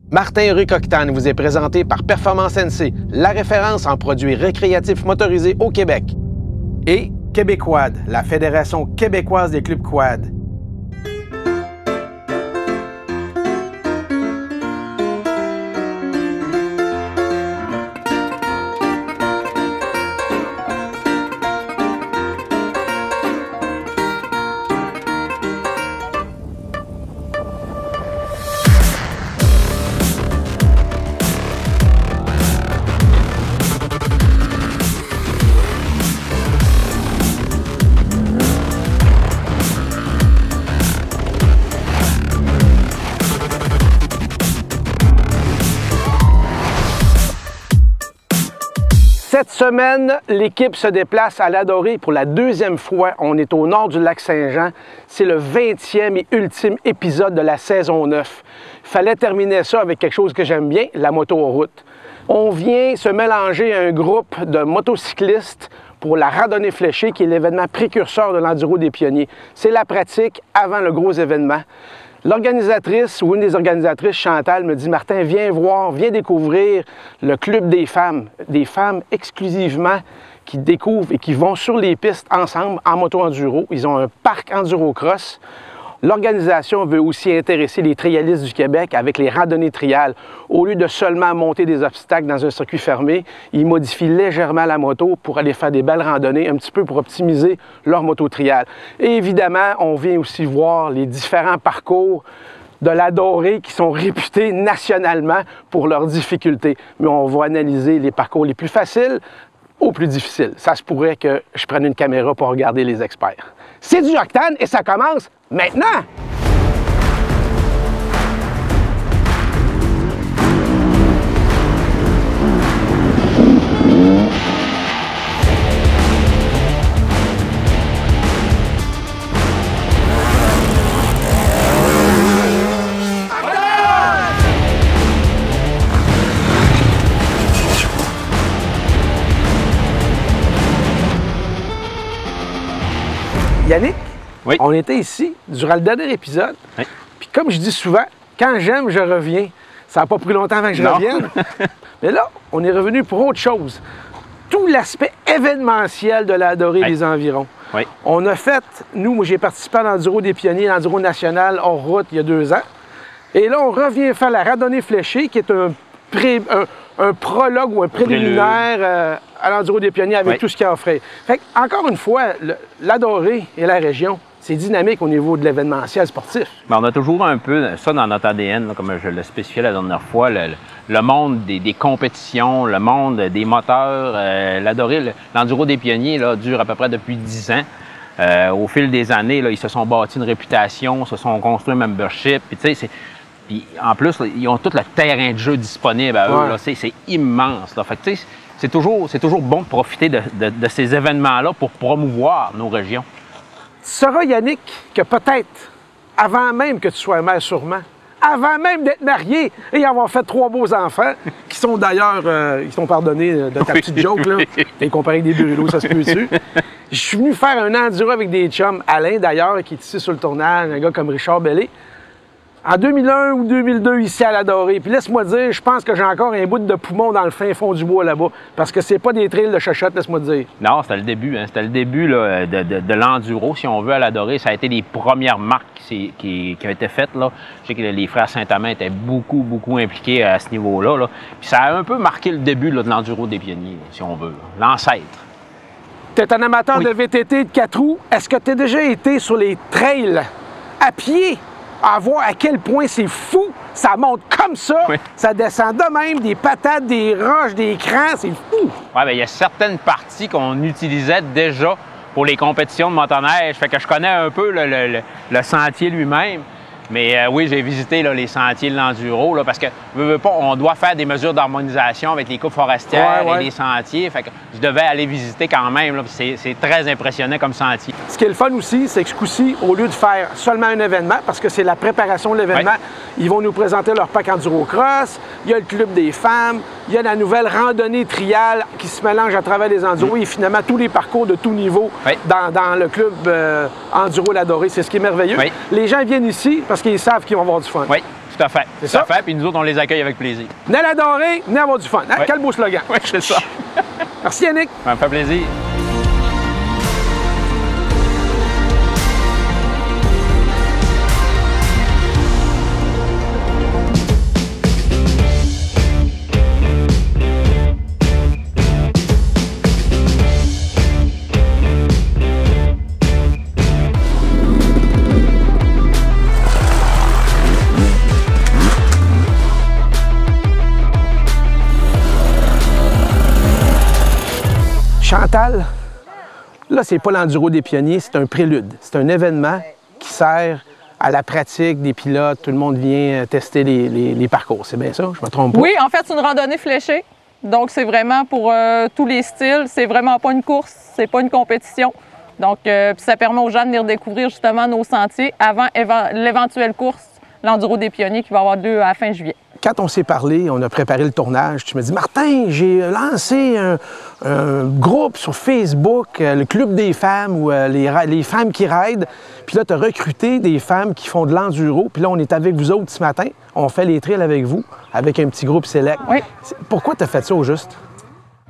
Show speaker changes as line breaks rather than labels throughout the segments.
Martin Rueck-Octane vous est présenté par Performance NC, la référence en produits récréatifs motorisés au Québec. Et Québéquad, la Fédération québécoise des clubs quad. Cette semaine, l'équipe se déplace à l'Adorée pour la deuxième fois. On est au nord du lac Saint-Jean. C'est le 20e et ultime épisode de la saison 9. Il fallait terminer ça avec quelque chose que j'aime bien, la moto aux routes. On vient se mélanger à un groupe de motocyclistes pour la randonnée fléchée, qui est l'événement précurseur de l'Enduro des Pionniers. C'est la pratique avant le gros événement. L'organisatrice ou une des organisatrices, Chantal, me dit « Martin, viens voir, viens découvrir le club des femmes exclusivement qui découvrent et qui vont sur les pistes ensemble en moto-enduro. Ils ont un parc enduro-cross. L'organisation veut aussi intéresser les trialistes du Québec avec les randonnées triales. Au lieu de seulement monter des obstacles dans un circuit fermé, ils modifient légèrement la moto pour aller faire des belles randonnées, un petit peu pour optimiser leur moto triale. Et évidemment, on vient aussi voir les différents parcours de l'Adorée qui sont réputés nationalement pour leurs difficultés. Mais on va analyser les parcours les plus faciles aux plus difficiles. Ça se pourrait que je prenne une caméra pour regarder les experts. C'est du Octane et ça commence maintenant! Yannick, oui. On était ici durant le dernier épisode. Oui. Puis comme je dis souvent, quand j'aime, je reviens. Ça n'a pas pris longtemps avant que je revienne. Mais là, on est revenu pour autre chose. Tout l'aspect événementiel de l'Adorée des environs. Oui. On a fait, moi j'ai participé à l'Enduro des Pionniers, l'Enduro national hors route il y a 2 ans. Et là, on revient faire la randonnée fléchée qui est un prologue ou un préliminaire à l'Enduro des Pionniers avec tout ce qu'il a offert. Fait encore une fois, l'Adorée et la région, c'est dynamique au niveau de l'événementiel sportif.
Bien, on a toujours un peu ça dans notre ADN, là, comme je l'ai spécifié la dernière fois, le monde des compétitions, le monde des moteurs. L'Adorée, l'Enduro des Pionniers là, dure à peu près depuis 10 ans. Au fil des années, là, ils se sont bâtis une réputation, se sont construits un membership. Puis, tu sais, puis en plus, là, ils ont tout le terrain de jeu disponible à eux. C'est immense. Là. Fait que, c'est toujours bon de profiter de ces événements-là pour promouvoir nos régions.
Tu sauras, Yannick, que peut-être, avant même que tu sois mère sûrement, avant même d'être marié et avoir fait 3 beaux enfants, qui sont d'ailleurs, ils t'ont pardonné de ta petite joke, là, t'es comparé avec des brûlots, ça se peut-tu? Je suis venu faire un enduro avec des chums, Alain d'ailleurs, qui est ici sur le tournage, un gars comme Richard Bellé, en 2001 ou 2002 ici à l'Adorée. Puis laisse-moi dire, je pense que j'ai encore un bout de poumon dans le fin fond du bois là-bas. Parce que c'est pas des trails de chochotte, laisse-moi dire.
Non, c'était le début. Hein. C'était le début là, de l'enduro, si on veut, à l'Adorée. Ça a été les premières marques qui ont été faites. Là. Je sais que les frères Saint-Amand étaient beaucoup impliqués à ce niveau-là. Là. Puis ça a un peu marqué le début là, de l'enduro des Pionniers, si on veut. L'ancêtre.
Tu es un amateur de VTT de 4 roues. Est-ce que tu as déjà été sur les trails à pied? À voir à quel point c'est fou, ça monte comme ça, ça descend de même, des patates, des roches, des crans, c'est fou!
Oui, bien, il y a certaines parties qu'on utilisait déjà pour les compétitions de motoneige, fait que je connais un peu le sentier lui-même. Mais oui, j'ai visité là, les sentiers de l'enduro, parce que, veux pas, on doit faire des mesures d'harmonisation avec les coupes forestières et les sentiers. Fait que je devais aller visiter quand même. C'est très impressionnant comme sentier.
Ce qui est le fun aussi, c'est que ce coup-ci, au lieu de faire seulement un événement, parce que c'est la préparation de l'événement, ils vont nous présenter leur pack enduro cross, il y a le club des femmes, il y a la nouvelle randonnée triale qui se mélange à travers les enduros et finalement tous les parcours de tout niveau dans le club enduro l'Adorée. C'est ce qui est merveilleux. Les gens viennent ici parce qu'ils savent qu'ils vont avoir du fun.
Oui. Tout à fait.
C'est ça.
Tout à fait. Puis nous autres, on les accueille avec plaisir.
Venez la dorée, venez avoir du fun. Hein?
Ouais.
Quel beau slogan.
Oui, c'est ça.
Merci Yannick.
Ça me fait plaisir.
Chantal, là, c'est pas l'enduro des pionniers, c'est un prélude. C'est un événement qui sert à la pratique des pilotes. Tout le monde vient tester les parcours. C'est bien ça? Je me trompe pas?
Oui, en fait, c'est une randonnée fléchée. Donc, c'est vraiment pour tous les styles. C'est vraiment pas une course, c'est pas une compétition. Donc, puis ça permet aux gens de venir découvrir justement nos sentiers avant l'éventuelle course, l'enduro des pionniers qui va avoir lieu à la fin juillet.
Quand on s'est parlé, on a préparé le tournage, tu me dis « Martin, j'ai lancé un groupe sur Facebook, le Club des femmes, ou les femmes qui raident. Puis là, tu as recruté des femmes qui font de l'enduro. Puis là, on est avec vous autres ce matin. On fait les trails avec vous, avec un petit groupe select.
Oui.
Pourquoi tu as fait ça au juste?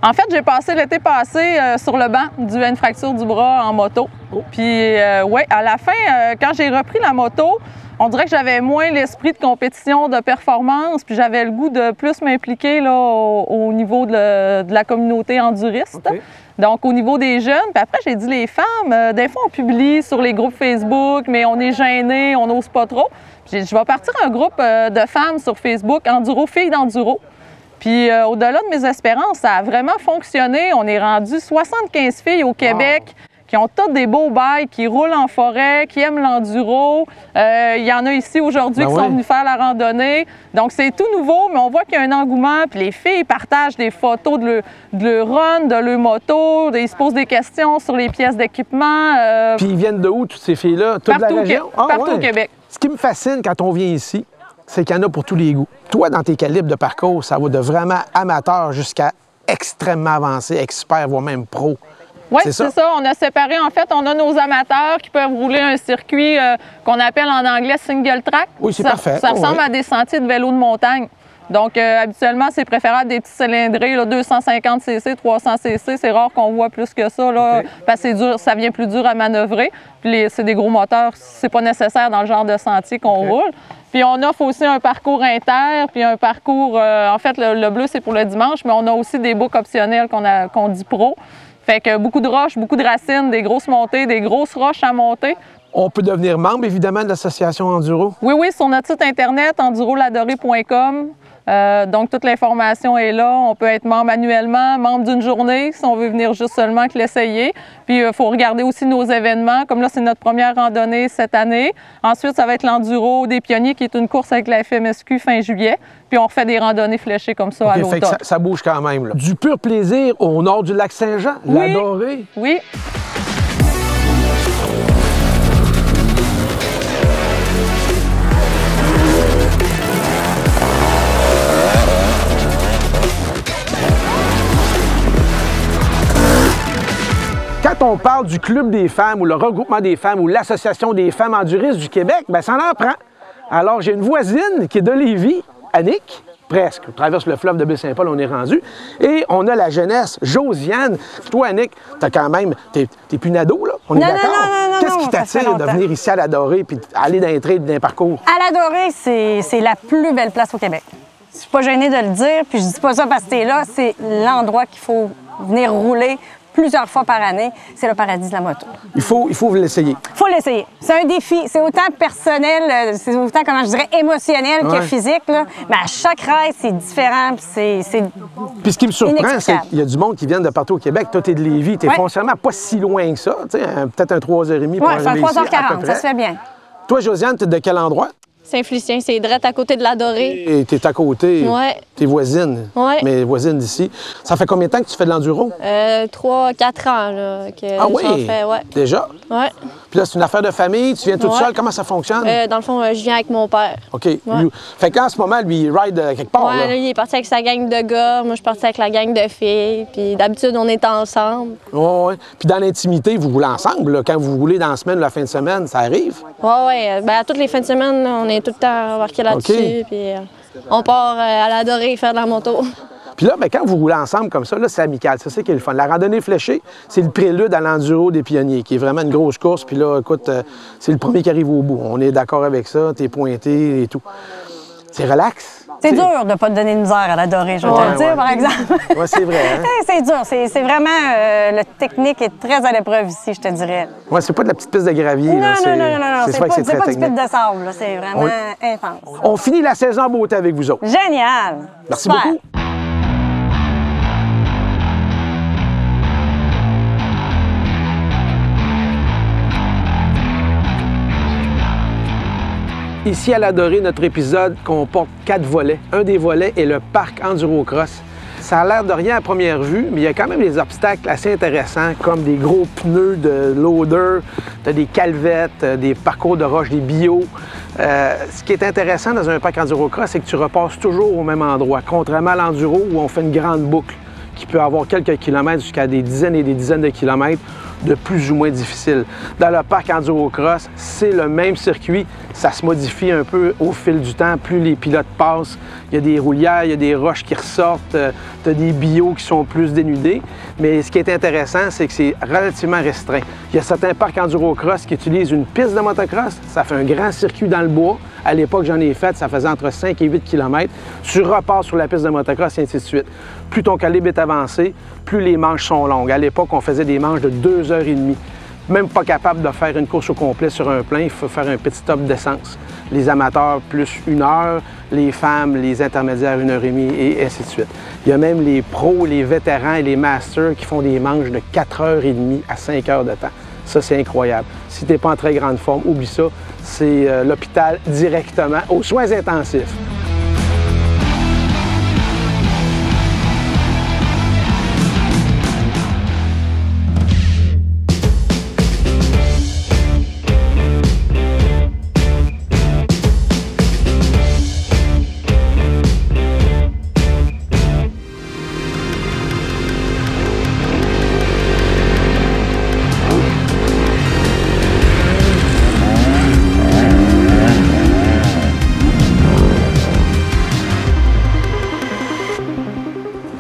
En fait, j'ai passé l'été passé sur le banc dû à une fracture du bras en moto. Puis, oui, à la fin, quand j'ai repris la moto, on dirait que j'avais moins l'esprit de compétition, de performance, puis j'avais le goût de plus m'impliquer là, au niveau de la communauté enduriste. Okay. Donc, au niveau des jeunes. Puis après, j'ai dit, les femmes, des fois, on publie sur les groupes Facebook, mais on est gênés, on n'ose pas trop. Puis j'ai dit, je vais partir un groupe de femmes sur Facebook, Enduro, filles d'enduro. Puis au-delà de mes espérances, ça a vraiment fonctionné. On est rendu 75 filles au Québec. Wow. Qui ont toutes des beaux bails, qui roulent en forêt, qui aiment l'enduro. Il y en a ici aujourd'hui qui sont venus faire la randonnée. Donc, c'est tout nouveau, mais on voit qu'il y a un engouement. Puis les filles partagent des photos de leur run, de leur moto. Ils se posent des questions sur les pièces d'équipement.
Puis ils viennent de où, toutes ces filles-là? Toute la région?
Partout au Québec.
Ce qui me fascine quand on vient ici, c'est qu'il y en a pour tous les goûts. Toi, dans tes calibres de parcours, ça va de vraiment amateur jusqu'à extrêmement avancé, expert, voire même pro.
Oui, c'est ça. On a séparé, en fait, on a nos amateurs qui peuvent rouler un circuit qu'on appelle en anglais single track.
Oui, c'est parfait.
Ça ressemble à des sentiers de vélo de montagne. Donc, habituellement, c'est préférable des petits cylindrés, là, 250 cc, 300 cc. C'est rare qu'on voit plus que ça, là, parce que c'est dur, ça devient plus dur à manœuvrer. Puis c'est des gros moteurs, c'est pas nécessaire dans le genre de sentier qu'on roule. Puis on offre aussi un parcours inter, puis un parcours, en fait, le bleu, c'est pour le dimanche, mais on a aussi des boucles optionnelles qu'on dit pro. Fait que beaucoup de roches, beaucoup de racines, des grosses montées, des grosses roches à monter.
On peut devenir membre, évidemment, de l'association Enduro?
Oui, oui, sur notre site Internet, enduroladorée.com. Donc, toute l'information est là. On peut être membre annuellement, membre d'une journée, si on veut venir juste seulement que l'essayer. Puis, il faut regarder aussi nos événements. Comme là, c'est notre première randonnée cette année. Ensuite, ça va être l'Enduro des Pionniers, qui est une course avec la FMSQ fin juillet. Puis, on refait des randonnées fléchées comme ça à l'automne.
Ça bouge quand même, là. Du pur plaisir au nord du lac Saint-Jean, la Dorée.
Oui.
Quand on parle du Club des femmes ou le regroupement des femmes ou l'Association des femmes enduristes du Québec, bien, ça en prend. Alors, j'ai une voisine qui est de Lévis, Annick, presque. On traverse le fleuve de Baie-Saint-Paul, on est rendu. Et on a la jeunesse, Josiane. Toi, Annick, t'as quand même... T'es plus une ado, là? On est d'accord? Qu'est-ce qui t'attire de venir ici à la Dorée puis aller dans un trail, dans un parcours?
À la Dorée, c'est la plus belle place au Québec. Je suis pas gênée de le dire, puis je dis pas ça parce que t'es là. C'est l'endroit qu'il faut venir rouler plusieurs fois par année. C'est le paradis de la moto.
Il faut l'essayer.
Il faut l'essayer. C'est un défi. C'est autant personnel, c'est autant, comment je dirais, émotionnel que physique. Là. Mais à chaque ride, c'est différent.
Puis ce qui me surprend, c'est qu'il y a du monde qui vient de partout au Québec. Toi, t'es de Lévis. T'es foncièrement pas si loin que ça. Peut-être un 3h30 pour arriver ici.
Oui, c'est un 3h40. Ça se fait bien.
Toi, Josiane, t'es de quel endroit?
Saint-Félicien, c'est direct à côté de la Dorée.
Et t'es à côté.
Ouais.
T'es voisine.
Ouais.
Mais voisine d'ici. Ça fait combien de temps que tu fais de l'enduro?
3-4 ans, là.
Ah oui?
Fait, ouais.
Déjà?
Ouais.
Puis là, c'est une affaire de famille. Tu viens toute seule. Comment ça fonctionne?
Dans le fond, je viens avec mon père.
OK. Ouais. Fait qu'en ce moment, lui, il ride quelque part.
Ouais, là, il est parti avec sa gang de gars. Moi, je suis partie avec la gang de filles. Puis d'habitude, on est ensemble.
Oui. Puis dans l'intimité, vous roulez ensemble. Là. Quand vous roulez dans la semaine ou la fin de semaine, ça arrive?
Oui. Ben, à toutes les fins de semaine, on est est tout le temps embarqué là-dessus. Puis on part à la Dorée faire de la moto.
Puis là, ben, quand vous roulez ensemble comme ça, là, c'est amical. C'est ça qui est le fun. La randonnée fléchée, c'est le prélude à l'enduro des pionniers, qui est vraiment une grosse course. Puis là, écoute, c'est le premier qui arrive au bout. On est d'accord avec ça, t'es pointé et tout. C'est relax.
C'est dur de ne pas te donner de misère à la Dorée, je vais te le dire, par exemple.
Oui, c'est vrai. Hein?
C'est dur. C'est vraiment... le technique est très à l'épreuve ici, je te dirais.
Oui, c'est pas de la petite piste de gravier.
Non,
là.
non. C'est pas
très
du pit de sable. là. C'est vraiment intense.
On finit la saison en beauté avec vous autres.
Génial!
Merci
Super.
beaucoup. Ici à la Dorée, notre épisode comporte 4 volets. Un des volets est le parc Endurocross. Ça a l'air de rien à première vue, mais il y a quand même des obstacles assez intéressants, comme des gros pneus de loader, tu as des calvettes, des parcours de roche, des bio. Ce qui est intéressant dans un parc Endurocross, c'est que tu repasses toujours au même endroit, contrairement à l'enduro où on fait une grande boucle qui peut avoir quelques kilomètres jusqu'à des dizaines et des dizaines de kilomètres de plus ou moins difficiles. Dans le parc Endurocross, c'est le même circuit, ça se modifie un peu au fil du temps, plus les pilotes passent. Il y a des roulières, il y a des roches qui ressortent, tu as des bios qui sont plus dénudés. Mais ce qui est intéressant, c'est que c'est relativement restreint. Il y a certains parcs Endurocross qui utilisent une piste de motocross, ça fait un grand circuit dans le bois. À l'époque, j'en ai fait, ça faisait entre 5 et 8 km. Tu repars sur la piste de motocross et ainsi de suite. Plus ton calibre est avancé, plus les manches sont longues. À l'époque, on faisait des manches de 2h30. Même pas capable de faire une course au complet sur un plein, il faut faire un petit stop d'essence. Les amateurs, plus 1 heure, les femmes, les intermédiaires, 1h30 et ainsi de suite. Il y a même les pros, les vétérans et les masters qui font des manches de 4h30 à 5 heures de temps. Ça, c'est incroyable. Si tu n'es pas en très grande forme, oublie ça. C'est l'hôpital directement aux soins intensifs.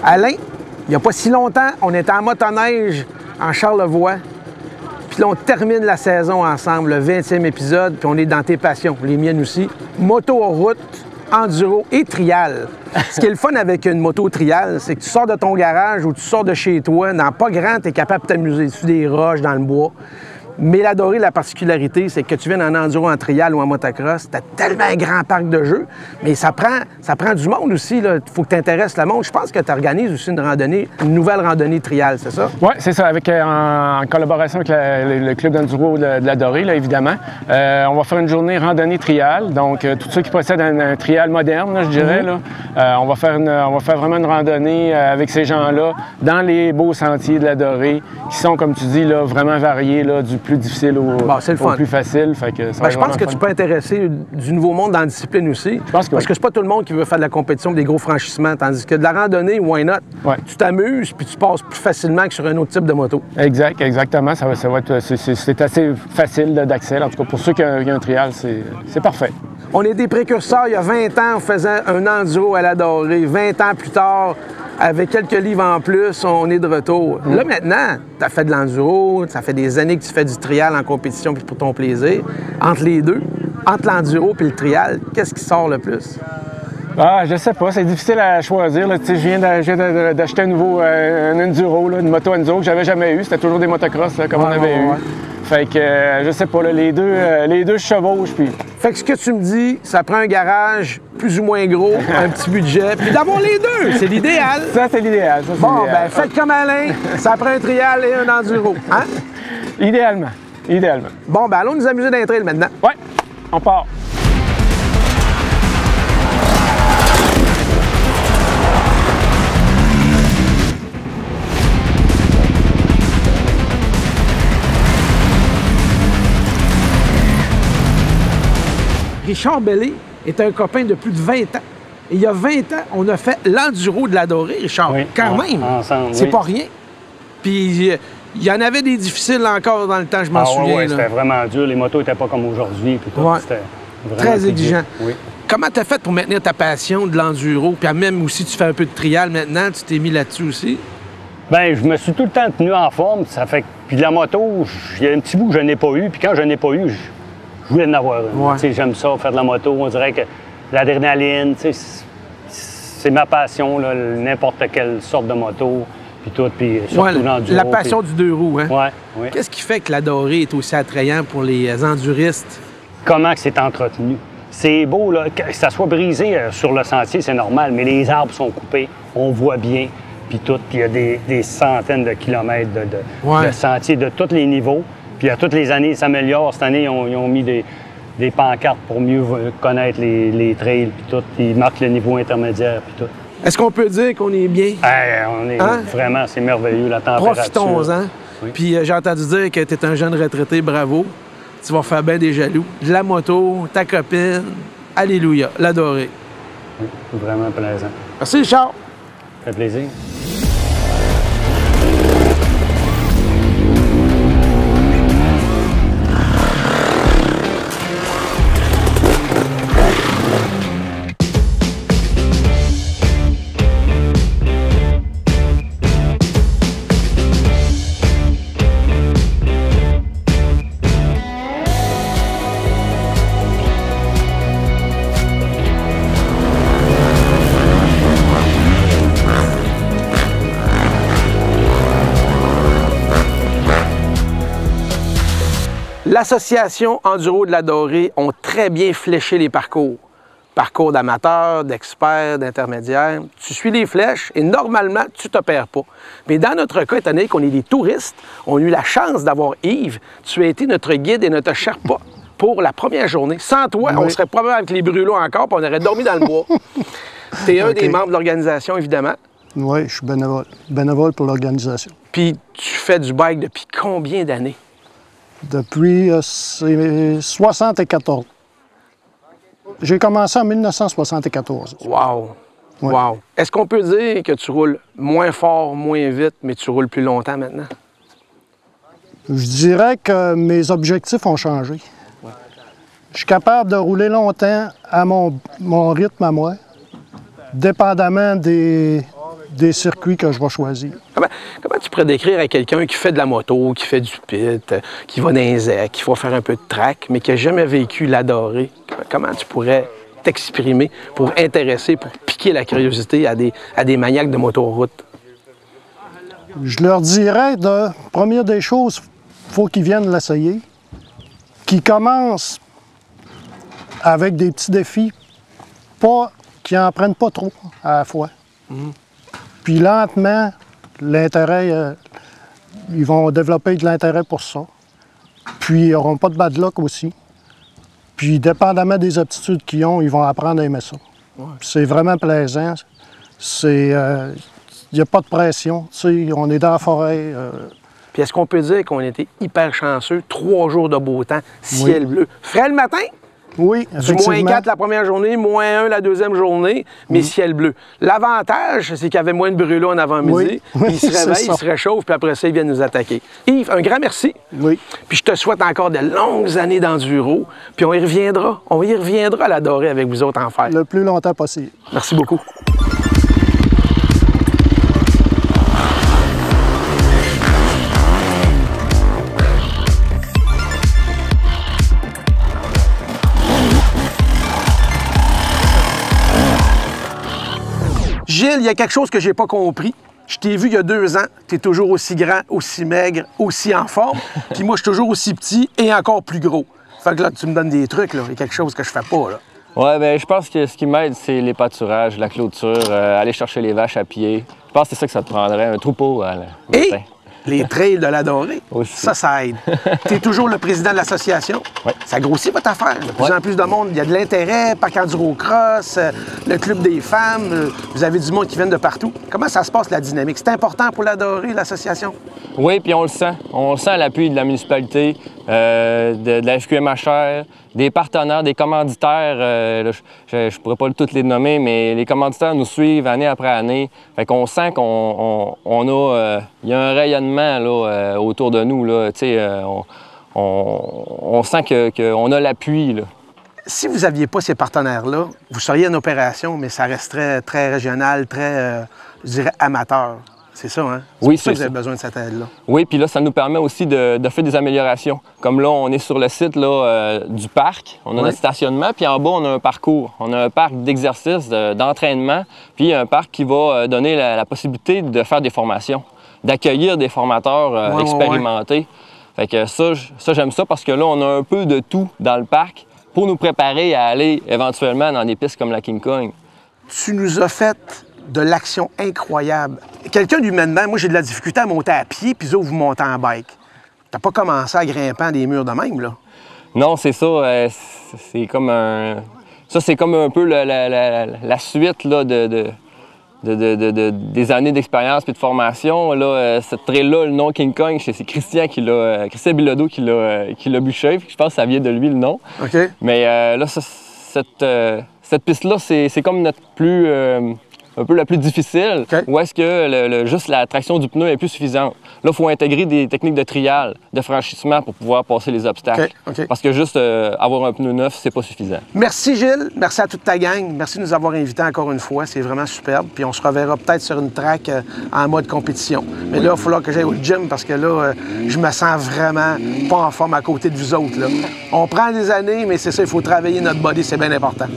Alain, il n'y a pas si longtemps, on était en motoneige en Charlevoix. Puis là, on termine la saison ensemble, le 20e épisode, puis on est dans tes passions, les miennes aussi. Moto en route, enduro et trial. Ce qui est le fun avec une moto trial, c'est que tu sors de ton garage ou tu sors de chez toi, dans pas grand, tu es capable de t'amuser sur des roches, dans le bois. Mais la Dorée, la particularité, c'est que tu viennes en enduro, en trial ou en motocross, tu as tellement un grand parc de jeux, mais ça prend du monde aussi. Il faut que tu intéresses le monde. Je pense que tu organises aussi une randonnée, une nouvelle randonnée trial, c'est ça?
Oui, c'est ça, en collaboration avec le club d'enduro de la Dorée, là, évidemment. On va faire une journée randonnée trial, donc tous ceux qui possèdent un trial moderne, là, je dirais. Là, on va faire vraiment une randonnée avec ces gens-là dans les beaux sentiers de la Dorée, qui sont, comme tu dis, là, vraiment variés, là, du plus difficile au plus facile. Fait que
je pense que tu peux intéresser du nouveau monde dans la discipline aussi. Parce que c'est pas tout le monde qui veut faire de la compétition, des gros franchissements, tandis que de la randonnée, why not?
Ouais.
Tu t'amuses puis tu passes plus facilement que sur un autre type de moto.
Exactement. C'est assez facile d'accès. En tout cas, pour ceux qui ont un trial, c'est parfait.
On est des précurseurs. Il y a 20 ans, on faisait un enduro à la Dorée. 20 ans plus tard, avec quelques livres en plus, on est de retour. Là, maintenant, tu as fait de l'enduro, ça fait des années que tu fais du trial en compétition puis pour ton plaisir. Entre les deux, entre l'enduro et le trial, qu'est-ce qui sort le plus?
Ah, je sais pas, c'est difficile à choisir. Là. Je viens d'acheter un nouveau un enduro, là, une moto enduro que j'avais jamais eu. C'était toujours des motocross là, comme on avait eu. Fait que, je sais pas, là, les deux chevauchent. Puis...
Fait que ce que tu me dis, ça prend un garage plus ou moins gros, un petit budget, puis d'avoir les deux, c'est l'idéal.
Ça, c'est l'idéal.
Bon, ben faites comme Alain, ça prend un trial et un enduro. Hein?
Idéalement.
Bon, ben allons nous amuser d'un trail maintenant.
Ouais, on part.
Richard Bellé est un copain de plus de 20 ans. Et il y a 20 ans, on a fait l'enduro de la Dorée, Richard.
Oui,
quand même.
Ensemble,
c'est
oui.
pas rien. Puis il y en avait des difficiles encore dans le temps, je m'en souviens.
Oui, c'était vraiment dur. Les motos n'étaient pas comme aujourd'hui.
Ouais. Très exigeant.
Oui.
Comment tu as fait pour maintenir ta passion de l'enduro? Puis même aussi, tu fais un peu de trial maintenant, tu t'es mis là-dessus aussi?
Bien, je me suis tout le temps tenu en forme. Ça fait que... Puis la moto, il y a un petit bout que je n'ai pas eu. Puis quand je n'ai pas eu, je voulais en avoir une.
Ouais.
Tu sais, j'aime ça, faire de la moto. On dirait que l'adrénaline, tu sais, c'est ma passion, là, n'importe quelle sorte de moto. Puis tout, puis surtout l'enduro.
La passion du deux roues, hein?
Ouais, oui.
Qu'est-ce qui fait que la dorée est aussi attrayant pour les enduristes?
Comment que c'est entretenu. C'est beau, là, que ça soit brisé sur le sentier, c'est normal, mais les arbres sont coupés, on voit bien, puis tout, puis il y a des centaines de kilomètres de sentiers de tous les niveaux. Puis à toutes les années, ils s'améliorent. Cette année, ils ont mis des pancartes pour mieux connaître les trails, puis tout, puis ils marquent le niveau intermédiaire, puis tout.
Est-ce qu'on peut dire qu'on est bien?
On est vraiment, c'est merveilleux, la température.
Profitons-en.
Oui.
Puis j'ai entendu dire que tu es un jeune retraité, bravo. Tu vas faire bien des jaloux. De la moto, ta copine, alléluia, la dorée.
Oui, c'est vraiment plaisant.
Merci, Richard.
Ça fait plaisir.
L'Association Enduro de la Dorée ont très bien fléché les parcours. Parcours d'amateurs, d'experts, d'intermédiaires. Tu suis les flèches et normalement, tu ne te perds pas. Mais dans notre cas, étant donné qu'on est des touristes, on a eu la chance d'avoir Yves. Tu as été notre guide et notre Sherpa pour la première journée. Sans toi, on serait probablement avec les brûlots encore puis on aurait dormi dans le bois. Tu es un des membres de l'organisation, évidemment.
Oui, je suis bénévole. Bénévole pour l'organisation.
Puis tu fais du bike depuis combien d'années?
Depuis 74. J'ai commencé en 1974.
Wow!
Ouais.
Wow! Est-ce qu'on peut dire que tu roules moins fort, moins vite, mais tu roules plus longtemps maintenant?
Je dirais que mes objectifs ont changé. Ouais. Je suis capable de rouler longtemps à mon rythme à moi, dépendamment des circuits que je vais choisir.
Comment tu pourrais décrire à quelqu'un qui fait de la moto, qui fait du pit, qui va dans les airs, qui va faire un peu de track, mais qui n'a jamais vécu la dorée? Comment tu pourrais t'exprimer pour intéresser, pour piquer la curiosité à des maniaques de motoroute?
Je leur dirais, première des choses, il faut qu'ils viennent l'essayer, qu'ils commencent avec des petits défis, qu'ils n'en prennent pas trop à la fois. Puis lentement, l'intérêt, ils vont développer de l'intérêt pour ça. Puis ils n'auront pas de bad luck aussi. Puis dépendamment des aptitudes qu'ils ont, ils vont apprendre à aimer ça. Ouais. C'est vraiment plaisant. Il n'y a pas de pression. Tu sais, on est dans la forêt.
Puis est-ce qu'on peut dire qu'on était hyper chanceux? 3 jours de beau temps, ciel bleu. Frais le matin?
Oui, effectivement.
Du -4 la première journée, -1 la deuxième journée, mais ciel bleu. L'avantage, c'est qu'il y avait moins de brûlons en avant-midi.
Oui.
Ils se réveillent, ils se réchauffent, puis après ça, ils viennent nous attaquer. Yves, un grand merci.
Oui.
Puis je te souhaite encore de longues années d'enduro, puis on y reviendra. On y reviendra à la dorée avec vous autres en fer.
Le plus longtemps possible.
Merci beaucoup. Gilles, il y a quelque chose que j'ai pas compris. Je t'ai vu il y a 2 ans, tu es toujours aussi grand, aussi maigre, aussi en forme. Puis moi, je suis toujours aussi petit et encore plus gros. Fait que là, tu me donnes des trucs, là. Il y a quelque chose que je fais pas, là.
Ouais, bien, je pense que ce qui m'aide, c'est les pâturages, la clôture, aller chercher les vaches à pied. Je pense que c'est ça que ça te prendrait, un troupeau à le matin.
Les trails de la dorée,
aussi.
Ça aide. Tu es toujours le président de l'association.
Oui.
Ça grossit votre affaire. De plus en plus de monde, il y a de l'intérêt, Parc Enduro Cross, le Club des femmes, vous avez du monde qui vient de partout. Comment ça se passe, la dynamique? C'est important pour la dorée, l'association?
Oui, puis on le sent. On le sent à l'appui de la municipalité, de la FQMHR, des partenaires, des commanditaires. Là, je ne pourrais pas toutes les nommer, mais les commanditaires nous suivent année après année. Fait qu'on sent il y a un rayonnement là, autour de nous. Là, on sent qu'on a l'appui.
Si vous n'aviez pas ces partenaires-là, vous seriez en opération, mais ça resterait très régional, très, je dirais, amateur. C'est ça, hein?
Oui,
pour ça
c'est
que vous avez
ça.
besoin de cette aide-là.
Oui, puis là, ça nous permet aussi de faire des améliorations. Comme là, on est sur le site là, du parc. On a notre stationnement, puis en bas, on a un parcours. On a un parc d'exercice, d'entraînement, puis un parc qui va donner la possibilité de faire des formations, d'accueillir des formateurs expérimentés. Fait que ça j'aime ça parce que là, on a un peu de tout dans le parc pour nous préparer à aller éventuellement dans des pistes comme la King Kong.
Tu nous as fait de l'action incroyable. Quelqu'un d'humainement, moi j'ai de la difficulté à monter à pied, puis vous montez en bike. T'as pas commencé à grimpant des murs de même, là?
Non, c'est ça. C'est comme un... Ça, c'est comme un peu la suite là, des années d'expérience et de formation. Là, cette trail-là, le nom King Kong, c'est Christian Bilodeau qui l'a bûché. Je pense que ça vient de lui, le nom.
OK.
Mais là, cette piste-là, c'est comme notre plus... un peu la plus difficile, où est-ce que juste la traction du pneu est plus suffisante. Là, il faut intégrer des techniques de trial, de franchissement pour pouvoir passer les obstacles. Parce que juste avoir un pneu neuf, c'est pas suffisant.
Merci Gilles, merci à toute ta gang, merci de nous avoir invités encore une fois, c'est vraiment superbe. Puis on se reverra peut-être sur une track en mode compétition. Mais là, il va falloir que j'aille au gym parce que là, je me sens vraiment pas en forme à côté de vous autres. Là. On prend des années, mais c'est ça, il faut travailler notre body, c'est bien important.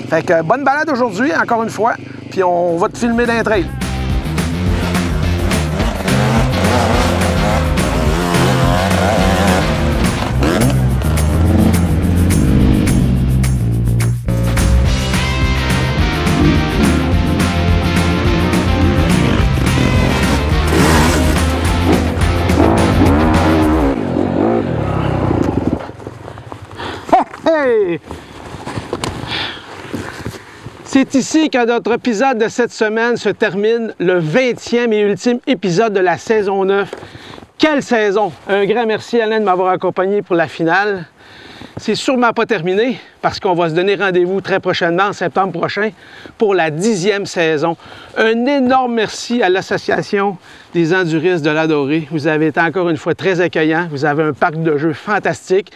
Fait que bonne balade aujourd'hui, encore une fois, puis on va te filmer d'un trail. Hey! C'est ici que notre épisode de cette semaine se termine, le 20e et ultime épisode de la saison 9. Quelle saison! Un grand merci Alain de m'avoir accompagné pour la finale. C'est sûrement pas terminé parce qu'on va se donner rendez-vous très prochainement, en septembre prochain, pour la 10e saison. Un énorme merci à l'Association des enduristes de l'Adorée. Vous avez été encore une fois très accueillants. Vous avez un parc de jeux fantastique.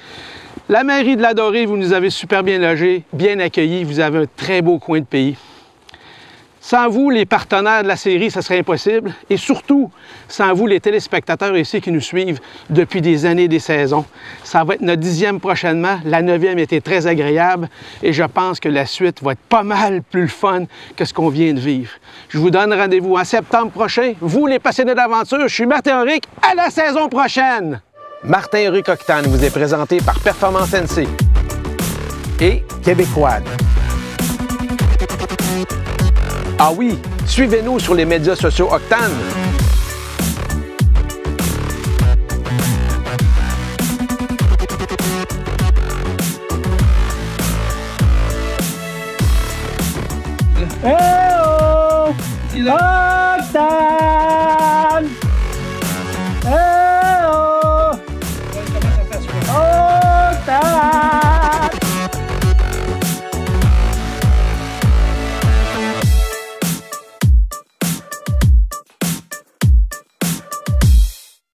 La mairie de l'Adorée, vous nous avez super bien logés, bien accueillis. Vous avez un très beau coin de pays. Sans vous, les partenaires de la série, ça serait impossible. Et surtout, sans vous, les téléspectateurs ici qui nous suivent depuis des années et des saisons. Ça va être notre 10e prochainement. La 9e était très agréable. Et je pense que la suite va être pas mal plus fun que ce qu'on vient de vivre. Je vous donne rendez-vous en septembre prochain. Vous, les passionnés d'aventure, je suis Martin Henrique. À la saison prochaine! Martin Henrique Octane vous est présenté par Performance NC et Québécois. Ah oui, suivez-nous sur les médias sociaux Octane.
Hey oh! Octane!